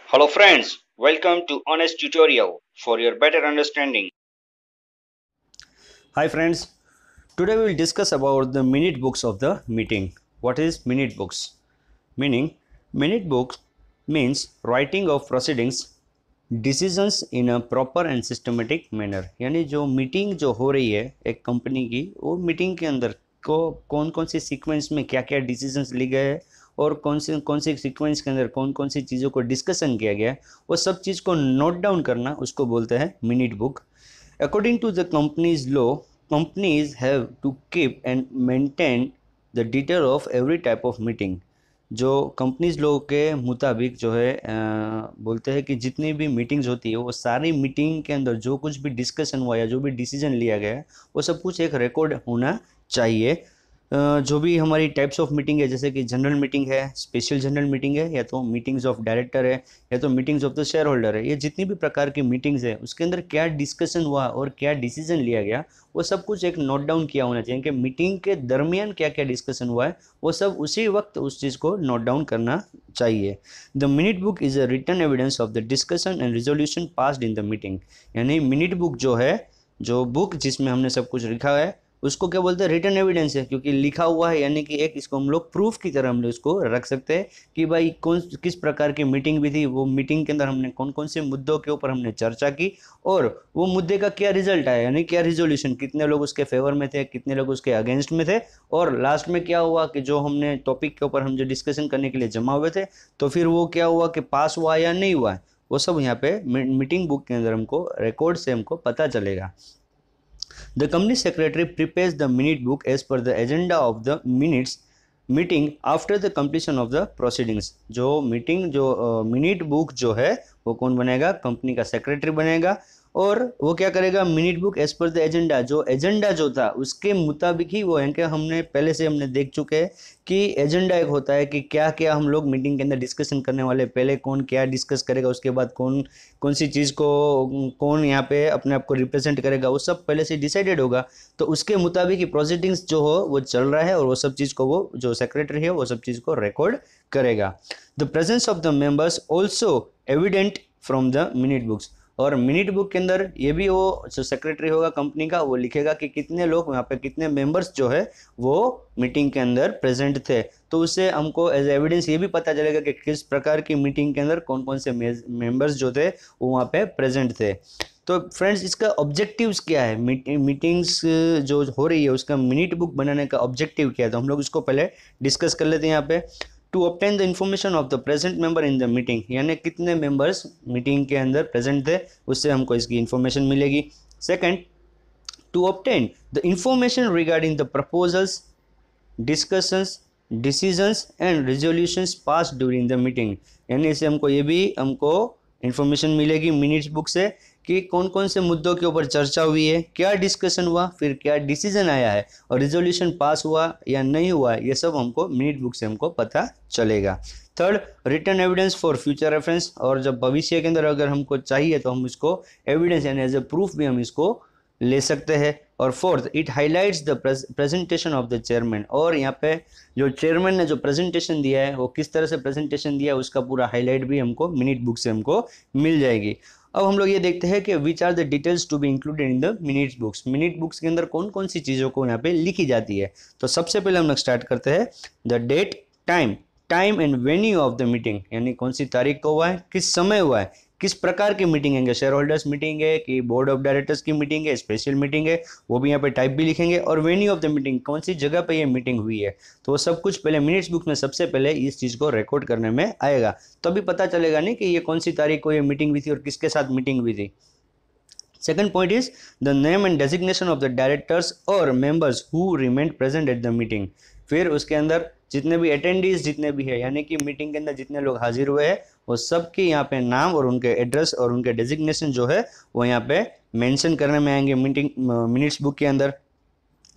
Hello friends, welcome to Honest Tutorial for your better understanding. Hi friends, today we will discuss about the minute books of the meeting. What is minute books? Meaning, minute books means writing of proceedings, decisions in a proper and systematic manner. यानी जो meeting जो हो रही है एक company की, वो meeting के अंदर को कौन कौन सी सीक्वेंस में क्या क्या डिसीजंस लिए गए हैं और कौन से सीक्वेंस के अंदर कौन कौन सी चीज़ों को डिस्कशन किया गया है, वो सब चीज़ को नोट डाउन करना उसको बोलते हैं minute book. According to the company's law, companies have to keep and maintain the detail of every type of meeting. जो कंपनीज लोगों के मुताबिक जो है बोलते हैं कि जितनी भी मीटिंग्स होती है वो सारी मीटिंग के अंदर जो कुछ भी डिस्कशन हुआ या जो भी डिसीजन लिया गया है वो सब कुछ एक रिकॉर्ड होना चाहिए. जो भी हमारी टाइप्स ऑफ मीटिंग है, जैसे कि जनरल मीटिंग है, स्पेशल जनरल मीटिंग है, या तो मीटिंग्स ऑफ डायरेक्टर है, या तो meetings of the share holder है, ये जितनी भी प्रकार की मीटिंग्स है उसके अंदर क्या डिस्कशन हुआ और क्या डिसीजन लिया गया वो सब कुछ एक नोट डाउन किया होना चाहिए कि मीटिंग के दरमियान क्या क्या डिस्कशन हुआ है वो सब उसी वक्त उस चीज़ को नोट डाउन करना चाहिए. The minute book is a written evidence of the discussion and resolution passed in the meeting. यानी मिनट बुक जो है, जो बुक जिसमें हमने सब कुछ लिखा है उसको क्या बोलते हैं, रिटन एविडेंस है, क्योंकि लिखा हुआ है. यानी कि एक इसको हम लोग प्रूफ की तरह हम लोग इसको रख सकते हैं कि भाई कौन किस प्रकार की मीटिंग भी थी, वो मीटिंग के अंदर हमने कौन कौन से मुद्दों के ऊपर हमने चर्चा की और वो मुद्दे का क्या रिजल्ट आया, यानी क्या रिजोल्यूशन, कितने लोग उसके फेवर में थे, कितने लोग उसके अगेंस्ट में थे, और लास्ट में क्या हुआ कि जो हमने टॉपिक के ऊपर हम जो डिस्कशन करने के लिए जमा हुए थे तो फिर वो क्या हुआ कि पास हुआ या नहीं हुआ, वो सब यहाँ पे मीटिंग बुक के अंदर हमको रिकॉर्ड से हमको पता चलेगा. The company secretary prepares the minute book as per the agenda of the minutes meeting after the completion of the proceedings. जो मीटिंग जो मिनट बुक जो है वो कौन बनेगा, कंपनी का सेक्रेटरी बनेगा. और वो क्या करेगा, minute book as per the agenda, जो एजेंडा जो था उसके मुताबिक ही वो है कि हमने पहले से हमने देख चुके हैं कि एजेंडा एक होता है कि क्या क्या हम लोग मीटिंग के अंदर डिस्कशन करने वाले, पहले कौन क्या डिस्कस करेगा, उसके बाद कौन कौन सी चीज़ को कौन यहाँ पे अपने आप को रिप्रेजेंट करेगा, वो सब पहले से डिसाइडेड होगा. तो उसके मुताबिक ही प्रोसीडिंग्स जो हो वो चल रहा है और वो सब चीज़ को वो जो सेक्रेटरी है वो सब चीज़ को रिकॉर्ड करेगा. The presence of the members also evident from the minute books. और मिनट बुक के अंदर ये भी वो जो सेक्रेटरी होगा कंपनी का वो लिखेगा कि कितने लोग यहाँ पे, कितने मेंबर्स जो है वो मीटिंग के अंदर प्रेजेंट थे. तो उससे हमको एज एविडेंस ये भी पता चलेगा कि किस प्रकार की मीटिंग के अंदर कौन कौन से मेंबर्स जो थे वो वहाँ पे प्रेजेंट थे. तो फ्रेंड्स, इसका ऑब्जेक्टिव्स क्या है, मीटिंग्स जो हो रही है उसका मिनट बुक बनाने का ऑब्जेक्टिव क्या है, तो हम लोग इसको पहले डिस्कस कर लेते हैं यहाँ पे. To obtain the information of the present member in the meeting, यानी कितने मेंबर्स मीटिंग के अंदर प्रेजेंट थे उससे हमको इसकी इन्फॉर्मेशन मिलेगी. Second, to obtain the information regarding the proposals, discussions, decisions and resolutions pass during the meeting. यानी इससे हमको ये भी हमको इन्फॉर्मेशन मिलेगी मिनट्स बुक से कि कौन कौन से मुद्दों के ऊपर चर्चा हुई है, क्या डिस्कशन हुआ, फिर क्या डिसीजन आया है और रिजोल्यूशन पास हुआ या नहीं हुआ, ये सब हमको मिनट बुक से हमको पता चलेगा. Third, written evidence for future reference. और जब भविष्य के अंदर अगर हमको चाहिए तो हम इसको एविडेंस यानी एज ए प्रूफ भी हम इसको ले सकते हैं. और fourth, it highlights the presentation of the chairman. और यहाँ पे जो चेयरमैन ने जो प्रेजेंटेशन दिया है वो किस तरह से प्रेजेंटेशन दिया है उसका पूरा हाईलाइट भी हमको मिनट बुक से हमको मिल जाएगी. अब हम लोग ये देखते हैं कि which are the details to be included in the minute books. Minute books के अंदर कौन कौन सी चीज़ों को यहाँ पे लिखी जाती है. तो सबसे पहले हम लोग स्टार्ट करते हैं the date, time and venue of the meeting, यानी कौन सी तारीख को हुआ है, किस समय हुआ है, किस प्रकार की मीटिंग है, शेयर होल्डर्स मीटिंग है कि बोर्ड ऑफ डायरेक्टर्स की मीटिंग है, स्पेशल मीटिंग है, वो भी यहाँ पे टाइप भी लिखेंगे. और वेन्यू ऑफ द मीटिंग, कौन सी जगह पे ये मीटिंग हुई है. तो वो सब कुछ पहले मिनट्स बुक में सबसे पहले इस चीज़ को रिकॉर्ड करने में आएगा. तभी पता चलेगा नहीं कि ये कौन सी तारीख को ये मीटिंग हुई थी और किसके साथ मीटिंग हुई थी. Second point is the name and designation of the directors or members who remained present at the meeting. फिर उसके अंदर जितने भी अटेंडीज जितने भी है, यानी कि मीटिंग के अंदर जितने लोग हाजिर हुए हैं वो सबके यहाँ पे नाम और उनके एड्रेस और उनके डेजिग्नेशन जो है वो यहाँ पे मेंशन करने में आएंगे मीटिंग मिनट्स बुक के अंदर.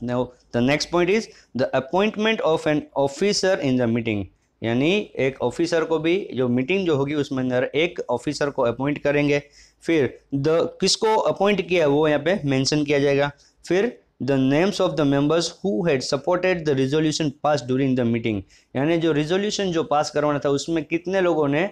Now the next point is the appointment of an officer in the meeting. यानी एक ऑफिसर को भी, जो मीटिंग जो होगी उसमें अंदर एक ऑफिसर को अपॉइंट करेंगे. फिर द किसको अपॉइंट किया है वो यहाँ पे मेंशन किया जाएगा. फिर the names of the members who had supported the resolution pass during the meeting, यानी जो रिजोल्यूशन जो पास करवाना था उसमें कितने लोगों ने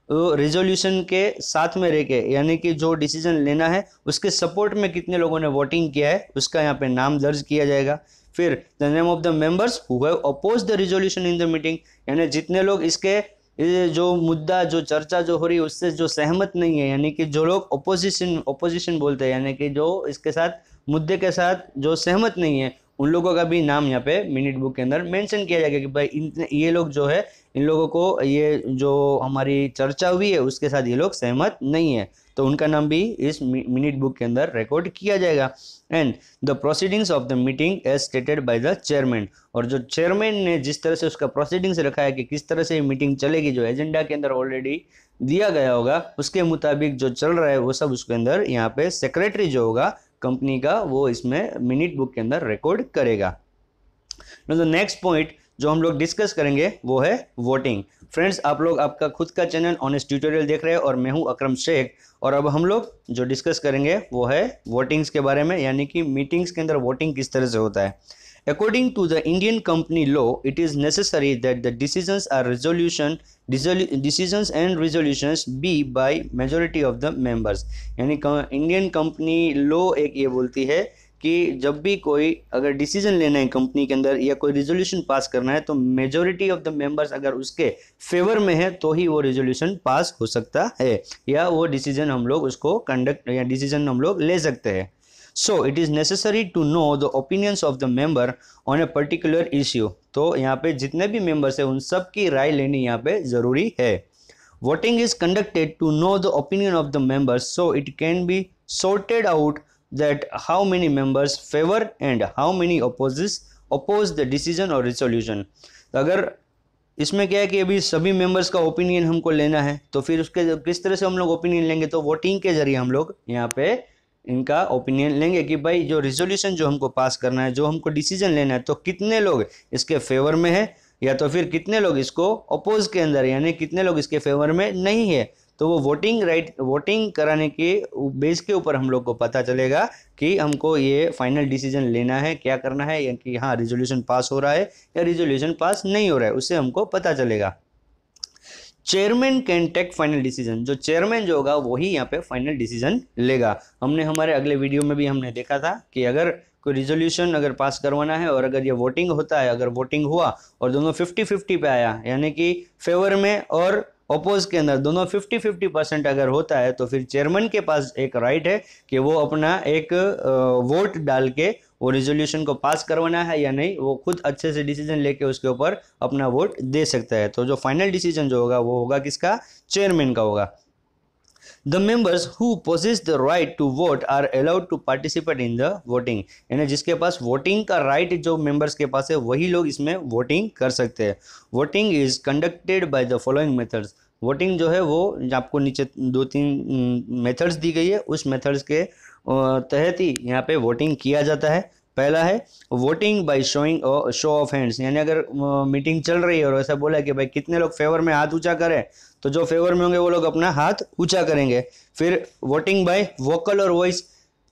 रिजोल्यूशन के साथ में रह के, यानी कि जो डिसीजन लेना है उसके सपोर्ट में कितने लोगों ने वोटिंग किया है उसका यहाँ पे नाम दर्ज किया जाएगा। फिर the name of the members who have oppose the resolution in the meeting, यानी जितने लोग इसके जो मुद्दा जो चर्चा जो हो रही है उससे जो सहमत नहीं है, यानी कि जो लोग ओपोजिशन बोलते हैं, यानी कि जो इसके साथ मुद्दे के साथ जो सहमत नहीं है, उन लोगों का भी नाम यहाँ पे मिनट बुक के अंदर मेंशन किया जाएगा कि भाई ये लोग जो है, इन लोगों को ये जो हमारी चर्चा हुई है उसके साथ ये लोग सहमत नहीं है, तो उनका नाम भी इस मिनट बुक के अंदर रिकॉर्ड किया जाएगा। And the proceedings of the meeting as stated by the chairman, और जो चेयरमैन ने जिस तरह से उसका प्रोसीडिंग्स रखा है कि किस तरह से मीटिंग चलेगी, जो एजेंडा के अंदर ऑलरेडी दिया गया होगा उसके मुताबिक जो चल रहा है वो सब उसके अंदर यहाँ पे सेक्रेटरी जो होगा कंपनी का वो इसमें मिनट बुक के अंदर रिकॉर्ड करेगा। नेक्स्ट पॉइंट जो हम लोग डिस्कस करेंगे वो है वोटिंग। फ्रेंड्स, आप लोग आपका खुद का चैनल ऑनेस्ट ट्यूटोरियल देख रहे हैं और मैं हूं अकरम शेख, और अब हम लोग जो डिस्कस करेंगे वो है वोटिंग्स के बारे में, यानी कि मीटिंग्स के अंदर वोटिंग किस तरह से होता है। According to the Indian company law, it is necessary that the decisions and resolutions be by majority of the members। यानी इंडियन कंपनी लॉ एक ये बोलती है कि जब भी कोई अगर डिसीजन लेना है कंपनी के अंदर या कोई रिजोल्यूशन पास करना है तो मेजॉरिटी ऑफ द मेंबर्स अगर उसके फेवर में है तो ही वो रिजोल्यूशन पास हो सकता है, या वो डिसीजन हम लोग उसको कंडक्ट या डिसीजन हम लोग ले सकते हैं। So it is necessary to know the opinions of the member on a particular issue। तो यहाँ पे जितने भी मेंबर्स हैं उन सब की राय लेनी यहाँ पे जरूरी है। Voting is conducted to know the opinion of the members, so it can be sorted out that how many members favor and how many oppose the decision or resolution। तो अगर इसमें क्या है कि अभी सभी मेंबर्स का ओपिनियन हमको लेना है, तो फिर उसके किस तरह से हम लोग ओपिनियन लेंगे, तो वोटिंग के जरिए हम लोग यहाँ पे इनका ओपिनियन लेंगे कि भाई जो रिजोल्यूशन जो हमको पास करना है, जो हमको डिसीजन लेना है, तो कितने लोग इसके फेवर में है या तो फिर कितने लोग इसको अपोज के अंदर, यानी कितने लोग इसके फेवर में नहीं है। तो वो वोटिंग कराने के बेस के ऊपर हम लोग को पता चलेगा कि हमको ये फाइनल डिसीजन लेना है, क्या करना है, या कि हाँ रिजोल्यूशन पास हो रहा है या रिजोल्यूशन पास नहीं हो रहा है, उससे हमको पता चलेगा। Chairman can take final decision, जो चेयरमैन जो होगा वही यहाँ पे फाइनल डिसीजन लेगा। हमने हमारे अगले वीडियो में भी हमने देखा था कि अगर कोई रिजोल्यूशन अगर पास करवाना है और अगर ये वोटिंग होता है, अगर वोटिंग हुआ और दोनों 50-50 पे आया, यानी कि फेवर में और अपोज के अंदर दोनों 50-50% अगर होता है, तो फिर चेयरमैन के पास एक राइट है कि वो अपना एक वोट डाल के वो रिजोल्यूशन को पास करवाना है या नहीं, वो खुद अच्छे से डिसीजन लेके उसके ऊपर अपना वोट दे सकता है। तो जो फाइनल डिसीजन जो होगा वो होगा किसका, चेयरमैन का होगा। The members who possess the right to vote are allowed to participate in the voting, यानी जिसके पास वोटिंग का राइट जो मेंबर्स के पास है वही लोग इसमें वोटिंग कर सकते हैं। Voting is conducted by the following methods, voting जो है वो आपको नीचे 2-3 मेथड्स दी गई है, उस मेथड्स के तहत ही यहाँ पे वोटिंग किया जाता है। पहला है voting by show of hands, यानी अगर मीटिंग चल रही है और ऐसा बोला कि भाई कितने लोग फेवर में हाथ ऊंचा करें, तो जो फेवर में होंगे वो लोग अपना हाथ ऊंचा करेंगे। फिर वोटिंग बाय वोकल और वॉइस,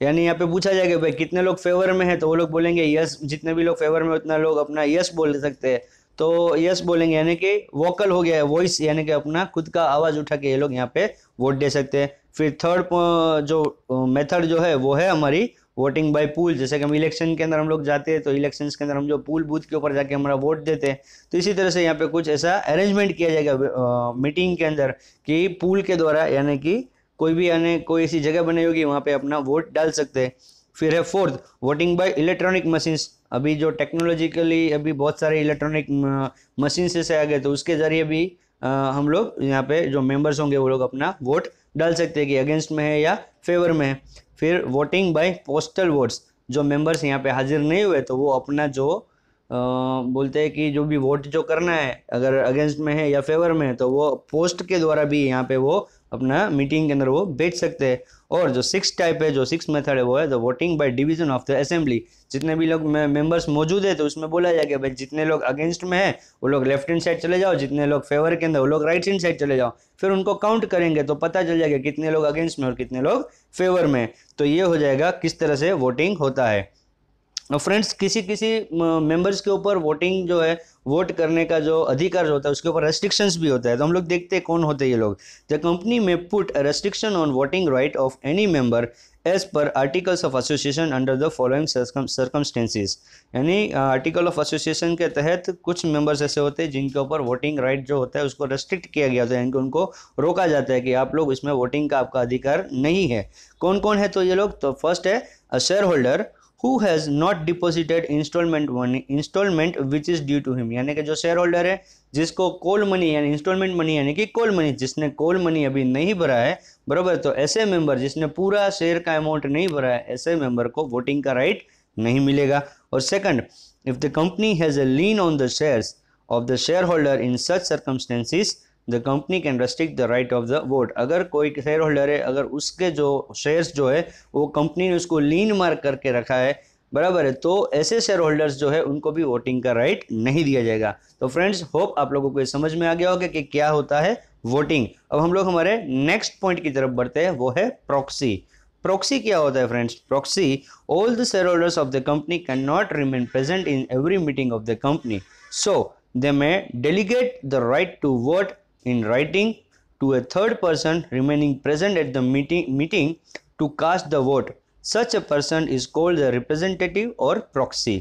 यानी यहाँ पे पूछा जाएगा भाई कितने लोग फेवर में है, तो वो लोग बोलेंगे यस, जितने भी लोग फेवर में उतना लोग अपना यस बोल सकते हैं, तो यस बोलेंगे, यानी कि वोकल हो गया है, वॉइस यानी कि अपना खुद का आवाज उठा के ये लोग यहाँ पे वोट दे सकते हैं। फिर थर्ड जो मेथड जो है वो है हमारी वोटिंग बाय पूल, जैसे कि हम इलेक्शन के अंदर हम लोग जाते हैं तो इलेक्शंस के अंदर हम जो पूल बूथ के ऊपर जाके हमारा वोट देते हैं, तो इसी तरह से यहाँ पे कुछ ऐसा अरेंजमेंट किया जाएगा मीटिंग के अंदर कि पूल के द्वारा, यानी कि कोई भी यानी कोई ऐसी जगह बनी होगी वहाँ पे अपना वोट डाल सकते हैं। फिर है fourth voting bye electronic machines, अभी जो टेक्नोलॉजिकली अभी बहुत सारे इलेक्ट्रॉनिक मशीन से आ गए, तो उसके जरिए भी हम लोग यहाँ पे जो मेंबर्स होंगे वो लोग अपना वोट डाल सकते हैं कि अगेंस्ट में है या फेवर में है। फिर वोटिंग बाय पोस्टल वोट्स, जो मेंबर्स यहाँ पे हाजिर नहीं हुए तो वो अपना जो बोलते हैं कि जो भी वोट जो करना है अगर अगेंस्ट में है या फेवर में है तो वो पोस्ट के द्वारा भी यहाँ पे वो अपना मीटिंग के अंदर वो भेज सकते हैं। और जो 6 टाइप है, जो 6 मेथड है वो है the voting by division of the assembly, जितने भी लोग मेंबर्स मौजूद है तो उसमें बोला जाएगा भाई जितने लोग अगेंस्ट में है वो लोग लेफ्ट हैंड साइड चले जाओ, जितने लोग फेवर के अंदर वो लोग राइट हैंड साइड चले जाओ। फिर उनको काउंट करेंगे तो पता चल जाएगा कितने लोग अगेंस्ट में और कितने लोग फेवर में, तो ये हो जाएगा किस तरह से वोटिंग होता है। फ्रेंड्स किसी किसी मेंबर्स के ऊपर वोटिंग जो है, वोट करने का जो अधिकार होता है उसके ऊपर रेस्ट्रिक्शंस भी होता है। तो हम लोग देखते हैं कौन होते हैं ये लोग। The company may put a restriction on voting right of any member as per articles of association under the following circumstances. यानी आर्टिकल ऑफ एसोसिएशन के तहत कुछ मेंबर्स ऐसे होते हैं जिनके ऊपर वोटिंग राइट जो होता है उसको रेस्ट्रिक्ट किया गया होता है, यानी उनको रोका जाता है कि आप लोग इसमें वोटिंग का आपका अधिकार नहीं है। कौन कौन है तो ये लोग? तो फर्स्ट है a share holder who has not deposited installment which is due to him। यानी कि जो शेयर होल्डर है जिसको कॉल मनी यानी इंस्टॉलमेंट मनी यानी कि कॉल मनी, जिसने कॉल मनी अभी नहीं भरा है, बराबर, तो ऐसे मेंबर जिसने पूरा शेयर का अमाउंट नहीं भरा है, ऐसे मेंबर को वोटिंग का राइट नहीं मिलेगा। और second, if the company has a lean on the shares of the share holder in such circumstances the company can restrict the right of the vote. अगर कोई शेयर होल्डर है, अगर उसके जो शेयर्स जो है वो कंपनी ने उसको लीन मार्क करके रखा है, बराबर है, तो ऐसे शेयर होल्डर्स जो है उनको भी वोटिंग का राइट नहीं दिया जाएगा। तो फ्रेंड्स होप आप लोगों को ये समझ में आ गया होगा कि क्या होता है वोटिंग। अब हम लोग हमारे नेक्स्ट पॉइंट की तरफ बढ़ते हैं, वो है प्रॉक्सी। प्रॉक्सी क्या होता है friends? Proxy, all the shareholders of the company can not remain present in every meeting of the company, so they may delegate the right to vote in writing to a third person remaining present at the meeting to cast the vote. Such a person is called the representative or proxy।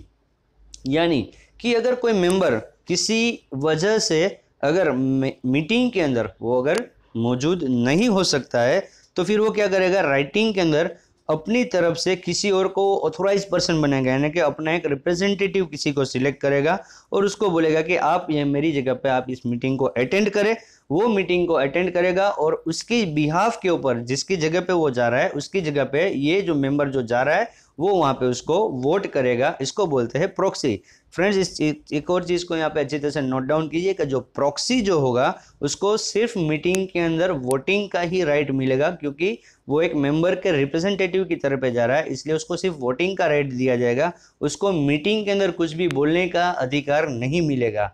यानी कि अगर कोई member किसी वजह से अगर meeting के अंदर वो अगर मौजूद नहीं हो सकता है तो फिर वो क्या करेगा? राइटिंग के अंदर अपनी तरफ से किसी और को ऑथोराइज पर्सन बनेगा, यानी कि अपना एक रिप्रेजेंटेटिव किसी को सिलेक्ट करेगा और उसको बोलेगा कि आप ये मेरी जगह पे आप इस मीटिंग को अटेंड करें। वो मीटिंग को अटेंड करेगा और उसकी बिहाफ के ऊपर, जिसकी जगह पे वो जा रहा है उसकी जगह पे ये जो मेंबर जो जा रहा है वो वहाँ पे उसको वोट करेगा। इसको बोलते हैं प्रॉक्सी। फ्रेंड्स एक और चीज़ को यहाँ पे अच्छी तरह से नोट डाउन कीजिए कि जो प्रॉक्सी जो होगा उसको सिर्फ मीटिंग के अंदर वोटिंग का ही राइट मिलेगा, क्योंकि वो एक मेंबर के रिप्रेजेंटेटिव की तरफ पे जा रहा है, इसलिए उसको सिर्फ वोटिंग का राइट दिया जाएगा। उसको मीटिंग के अंदर कुछ भी बोलने का अधिकार नहीं मिलेगा।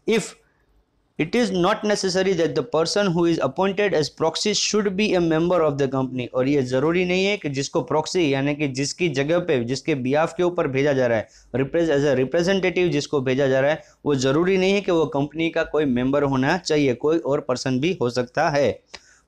If it is not necessary that the person who is appointed as proxy should be a member of the company। और ये ज़रूरी नहीं है कि जिसको प्रॉक्सी यानी कि जिसकी जगह पे जिसके बिहाफ के ऊपर भेजा जा रहा है, एज ए रिप्रेजेंटेटिव जिसको भेजा जा रहा है, वो ज़रूरी नहीं है कि वो कंपनी का कोई मेंबर होना चाहिए, कोई और पर्सन भी हो सकता है।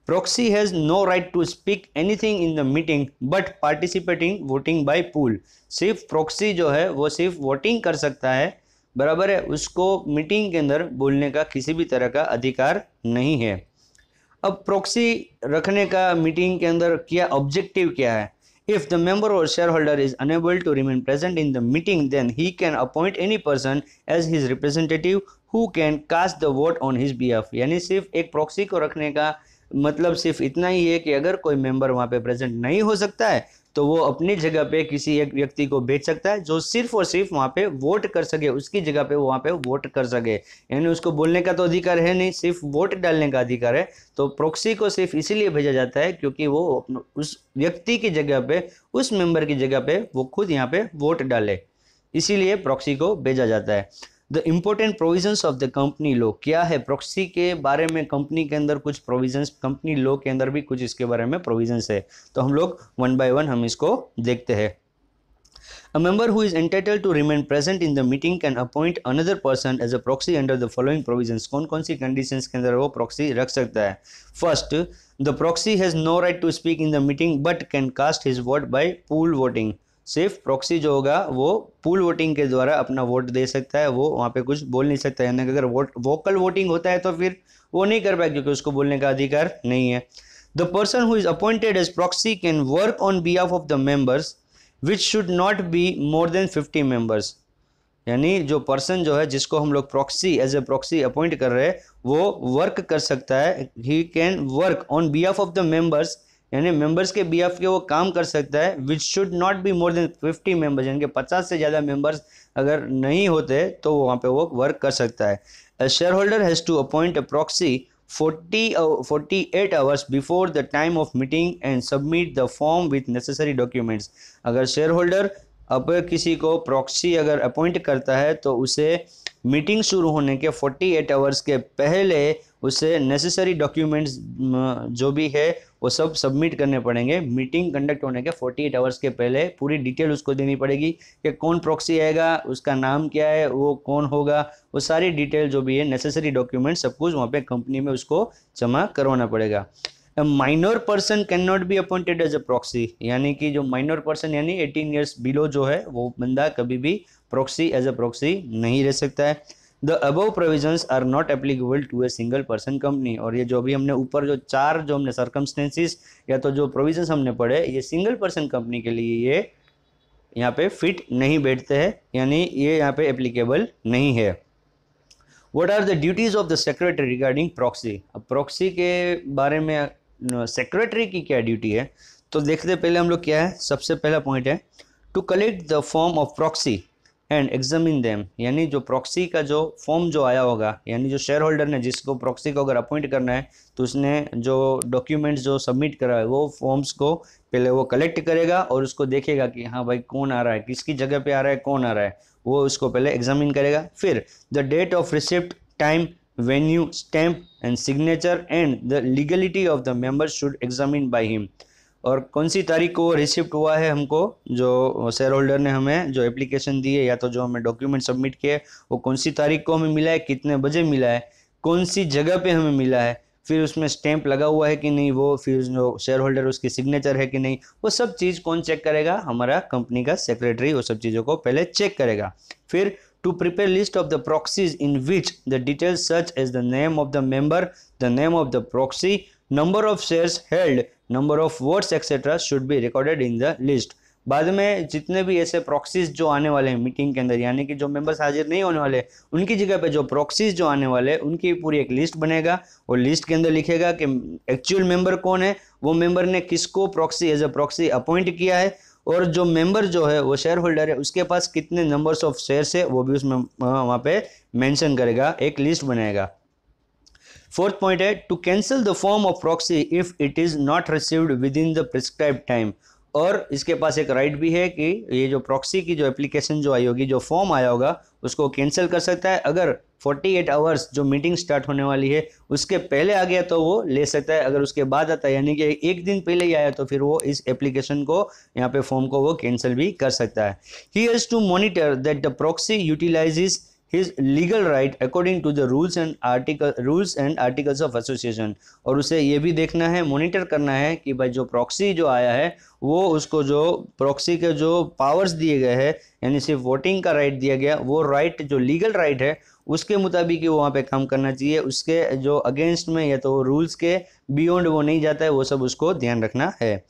Proxy has no right to speak anything in the meeting but participating voting by poll. सिर्फ प्रॉक्सी जो है वो सिर्फ वोटिंग कर सकता है, बराबर है, उसको मीटिंग के अंदर बोलने का किसी भी तरह का अधिकार नहीं है। अब प्रॉक्सी रखने का मीटिंग के अंदर क्या ऑब्जेक्टिव क्या है? इफ द मेंबर और shareholder is unable to remain present in the meeting then he can appoint any person as his representative who can cast the vote on his behalf. यानी सिर्फ एक proxy को रखने का मतलब सिर्फ इतना ही है कि अगर कोई मेंबर वहाँ पे प्रेजेंट नहीं हो सकता है तो वो अपनी जगह पे किसी एक व्यक्ति को भेज सकता है जो सिर्फ और सिर्फ वहाँ पे वोट कर सके, उसकी जगह पे वो वहाँ पे वोट कर सके। यानी उसको बोलने का तो अधिकार है नहीं, सिर्फ वोट डालने का अधिकार है। तो प्रॉक्सी को सिर्फ इसीलिए भेजा जाता है क्योंकि वो उस व्यक्ति की जगह पे, उस मेंबर की जगह पे वो खुद यहाँ पे वोट डाले, इसीलिए प्रॉक्सी को भेजा जाता है। The important provisions of the company law क्या है? प्रॉक्सी के बारे में कंपनी के अंदर कुछ प्रोविजंस, कंपनी लॉ के अंदर भी कुछ इसके बारे में प्रोविजंस है, तो हम लोग वन बाय वन हम इसको देखते हैं। A member who is entitled to remain present in the meeting can appoint another person as a proxy under the following provisions। कौन कौन सी कंडीशंस के अंदर वो प्रॉक्सी रख सकता है? First, the proxy has no right to speak in the meeting but can cast his vote by pool voting। सिर्फ proxy जो होगा वो पूल वोटिंग के द्वारा अपना वोट दे सकता है, वो वहाँ पे कुछ बोल नहीं सकता। यानी कि अगर वोकल वोटिंग होता है तो फिर वो नहीं कर पाएगा क्योंकि उसको बोलने का अधिकार नहीं है। The person who is appointed as proxy can work on behalf of the members which should not be more than 50 members. यानी जो पर्सन जो है जिसको हम लोग proxy as a proxy appoint कर रहे हैं वो वर्क कर सकता है, he can work on behalf of the members, यानी मेंबर्स के बिहाफ के वो काम कर सकता है, which should not be more than 50 members, यानी कि 50 से ज़्यादा मेंबर्स अगर नहीं होते तो वहाँ पे वो वर्क कर सकता है। A shareholder has to appoint a proxy 48 hours before the time of meeting and submit the form with necessary documents. अगर शेयर होल्डर अब किसी को प्रॉक्सी अगर अपॉइंट करता है तो उसे मीटिंग शुरू होने के 48 आवर्स के पहले उससे नेसेसरी डॉक्यूमेंट्स जो भी है वो सब सबमिट करने पड़ेंगे। मीटिंग कंडक्ट होने के 48 आवर्स के पहले पूरी डिटेल उसको देनी पड़ेगी कि कौन प्रॉक्सी आएगा, उसका नाम क्या है, वो कौन होगा, वो सारी डिटेल जो भी है नेसेसरी डॉक्यूमेंट सब कुछ वहाँ पे कंपनी में उसको जमा करवाना पड़ेगा। Minor person can not be appointed as a proxy, यानी कि जो माइनर पर्सन यानी 18 ईयर्स बिलो जो है वो बंदा कभी भी प्रॉक्सी एज अ प्रॉक्सी नहीं रह सकता है। The above provisions are not applicable to a single person company, और ये जो भी हमने ऊपर जो चार जो हमने सर्कमस्टेंसेस या तो जो प्रोविजंस हमने पढ़े ये सिंगल पर्सन कंपनी के लिए ये यहाँ पे फिट नहीं बैठते हैं, यानी ये यहाँ पे एप्लीकेबल नहीं है। What are the duties of the secretary regarding proxy, अब प्रॉक्सी के बारे में सेक्रेटरी की क्या ड्यूटी है तो देखते पहले हम लोग क्या है। सबसे पहला पॉइंट है to collect the form of proxy and examine them, यानी जो प्रॉक्सी का जो फॉर्म जो आया होगा, यानी जो शेयर होल्डर ने जिसको प्रॉक्सी को अगर अपॉइंट करना है तो उसने जो डॉक्यूमेंट्स जो सबमिट करा है वो फॉर्म्स को पहले वो कलेक्ट करेगा और उसको देखेगा कि हाँ भाई कौन आ रहा है, किसकी जगह पे आ रहा है, कौन आ रहा है, वो उसको पहले एग्जामिन करेगा। फिर the date of receipt, time, venue, stamp and signature and the legality of the members should examine by him, और कौन सी तारीख को रिसिप्ट हुआ है हमको, जो शेयर होल्डर ने हमें जो एप्लीकेशन दी है या तो जो हमें डॉक्यूमेंट सबमिट किए वो कौन सी तारीख को हमें मिला है, कितने बजे मिला है, कौन सी जगह पे हमें मिला है, फिर उसमें स्टैंप लगा हुआ है कि नहीं वो, फिर जो शेयर होल्डर उसकी सिग्नेचर है कि नहीं, वो सब चीज़ कौन चेक करेगा, हमारा कंपनी का सेक्रेटरी वो सब चीज़ों को पहले चेक करेगा। फिर to prepare list of the proxies in which the details such as the name of the member, the name of the proxy, number of shares held, number of votes etc. should be recorded in the list। बाद में जितने भी ऐसे proxies जो आने वाले हैं meeting के अंदर, यानी कि जो मेंबर्स हाजिर नहीं होने वाले उनकी जगह पे जो प्रॉक्सीज जो आने वाले हैं उनकी पूरी एक लिस्ट बनेगा और लिस्ट के अंदर लिखेगा कि एक्चुअल मेंबर कौन है, वो मेंबर ने किसको proxy as a proxy appoint किया है, और जो मेंबर जो है वो शेयर होल्डर है उसके पास कितने नंबर्स ऑफ शेयर्स है वो भी उसमें वहाँ पे मेंशन करेगा, एक लिस्ट बनाएगा। फोर्थ पॉइंट है to cancel the form of proxy if it is not received with in the prescribed time, और इसके पास एक राइट भी है कि ये जो प्रॉक्सी की जो एप्लीकेशन जो आई होगी, जो फॉर्म आया होगा उसको कैंसिल कर सकता है। अगर 48 आवर्स जो मीटिंग स्टार्ट होने वाली है उसके पहले आ गया तो वो ले सकता है, अगर उसके बाद आता है यानी कि एक दिन पहले ही आया तो फिर वो इस एप्लीकेशन को यहाँ पे फॉर्म को वो कैंसिल भी कर सकता है। He has to monitor that the proxy utilises his legal right according to the rules and articles of association, और उसे ये भी देखना है, मॉनिटर करना है कि भाई जो प्रॉक्सी जो आया है वो उसको जो प्रॉक्सी के जो पावर्स दिए गए हैं यानी सिर्फ वोटिंग का राइट दिया गया, वो राइट जो लीगल राइट है उसके मुताबिक ही वो वहाँ पे काम करना चाहिए, उसके जो अगेंस्ट में या तो रूल्स के बियॉन्ड वो नहीं जाता है, वो सब उसको ध्यान रखना है।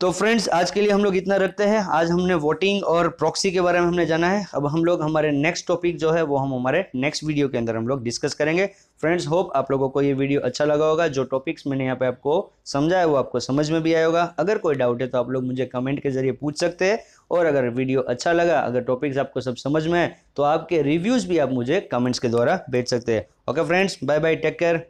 तो फ्रेंड्स आज के लिए हम लोग इतना रखते हैं। आज हमने वोटिंग और प्रॉक्सी के बारे में हमने जाना है। अब हम लोग हमारे नेक्स्ट टॉपिक जो है वो हम हमारे नेक्स्ट वीडियो के अंदर हम लोग डिस्कस करेंगे। फ्रेंड्स होप आप लोगों को ये वीडियो अच्छा लगा होगा, जो टॉपिक्स मैंने यहाँ पे आपको समझाया वो आपको समझ में भी आया होगा। अगर कोई डाउट है तो आप लोग मुझे कमेंट के जरिए पूछ सकते हैं, और अगर वीडियो अच्छा लगा, अगर टॉपिक्स आपको सब समझ में है तो आपके रिव्यूज़ भी आप मुझे कमेंट्स के द्वारा भेज सकते हैं। Okay friends, bye bye, take care.